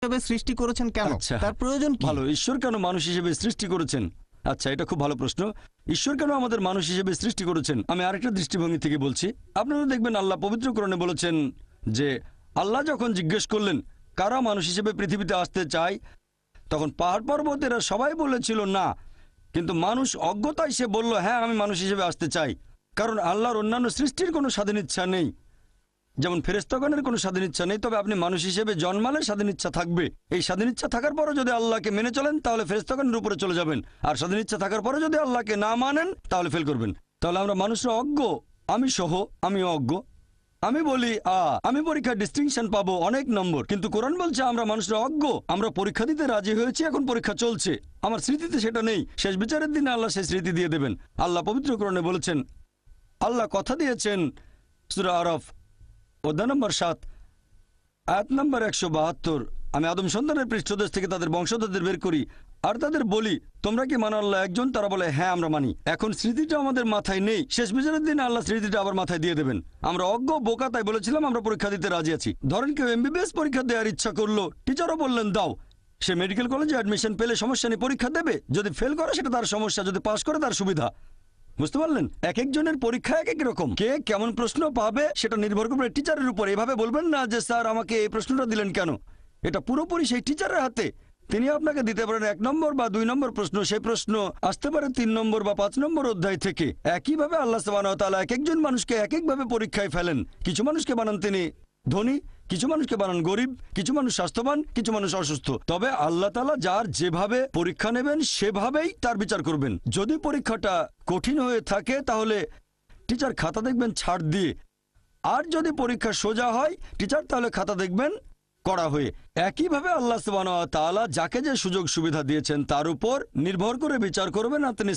হিসেবে সৃষ্টি করেছেন কেন? তার প্রয়োজন কি? ভালো, ঈশ্বর কেন মানুষ হিসেবে সৃষ্টি করেছেন? আচ্ছা, এটা খুব ভালো প্রশ্ন। ঈশ্বর কেন আমাদের মানুষ হিসেবে সৃষ্টি করেছেন আমি আরেকটা দৃষ্টিভঙ্গি থেকে বলছি। আপনারা দেখবেন আল্লাহ পবিত্র কোরআনে বলেছেন যে আল্লাহ যখন জিজ্ঞেস করলেন কারা মানুষ হিসেবে পৃথিবীতে আসতে চায়, তখন পাহাড় পর্বতেরা সবাই বলেছিল না, কিন্তু মানুষ অজ্ঞতায় সে বলল হ্যাঁ আমি মানুষ হিসেবে আসতে চাই। কারণ আল্লাহর অন্যান্য সৃষ্টির কোনো স্বাধীন ইচ্ছা নেই, যেমন ফেরেশতাগণের কোনো স্বাধীন ইচ্ছা নেই, তবে আপনি মানুষ হিসেবে জন্মালে স্বাধীন ইচ্ছা থাকবে। এই স্বাধীন ইচ্ছা থাকার পরও যদি আল্লাহকে মেনে চলেন তাহলে ফেরেশতাগণের উপরে চলে যাবেন, আর স্বাধীন ইচ্ছা থাকার পরে যদি আল্লাহকে না মানেন তাহলে ফেল করবেন। তাহলে আমরা মানুষরা অজ্ঞ, আমি সহ, আমি অজ্ঞ। আমি বলি আমি পরীক্ষায় ডিস্টিংশন পাবো, অনেক নম্বর, কিন্তু কোরআন বলছে আমরা মানুষরা অজ্ঞ, আমরা পরীক্ষা দিতে রাজি হয়েছি, এখন পরীক্ষা চলছে, আমার স্মৃতিতে সেটা নেই। শেষ বিচারের দিনে আল্লাহ সেই স্মৃতি দিয়ে দেবেন। আল্লাহ পবিত্র কোরআনে বলেছেন, আল্লাহ কথা দিয়েছেন সূরা আরাফ অধ্যায় নম্বর 7 আয়াত নম্বর 172, আমি আদম সন্তানের পৃষ্ঠদেশ থেকে তাদের বংশধরদের বের করি আর তাদের বলি তোমরা কি মানো আল্লাহ একজন? তারা বলে হ্যাঁ আমরা মানি। এখন স্মৃতিটা আমাদের মাথায় নেই, শেষ বিচারের দিনে আল্লাহ স্মৃতিটা আবার মাথায় দিয়ে দেবেন। আমরা অজ্ঞ বোকা, তাই বলেছিলাম আমরা পরীক্ষা দিতে রাজি আছি। ধরেন কেউ এমবিবিএস পরীক্ষা দেওয়ার ইচ্ছা করলো, টিচারও বললেন দাও, সে মেডিকেল কলেজে অ্যাডমিশন পেলে সমস্যা নেই, পরীক্ষা দেবে, যদি ফেল করে সেটা তার সমস্যা, যদি পাস করে তার সুবিধা। বুঝতে পারলেন? এক একজনের পরীক্ষা এক এক রকম, কে কেমন প্রশ্ন পাবে সেটা নির্ভর করবে টিচারের উপর। এভাবে বলবেন না যে স্যার আমাকে এই প্রশ্নটা দিলেন কেন, এটা পুরোপুরি সেই টিচারের হাতে। তিনি আপনাকে দিতে পারেন 1 নম্বর বা 2 নম্বর প্রশ্ন, সেই প্রশ্ন আসতে পারে 3 নম্বর বা 5 নম্বর অধ্যায় থেকে। একইভাবে আল্লাহ সুবহানাহু ওয়া তাআলা এক একজন মানুষকে এক একভাবে পরীক্ষায় ফেলেন। কিছু মানুষকে বানান তিনি ধনী, কিছু মানুষকে বানান গরিব, কিছু মানুষ স্বাস্থ্যবান, কিছু মানুষ অসুস্থ। তবে আল্লাহ তাআলা যার যেভাবে পরীক্ষা নেবেন সেভাবেই তার বিচার করবেন। যদি পরীক্ষাটা কঠিন হয়ে থাকে তাহলে টিচার খাতা দেখবেন ছাড় দিয়ে, আর যদি পরীক্ষা সোজা হয় টিচার তাহলে খাতা দেখবেন করা হয়ে। একইভাবে আল্লাহ সুবহানাহু ওয়া তাআলা যাকে যে সুযোগ সুবিধা দিয়েছেন তার উপর নির্ভর করে বিচার করবেন, আর তিনি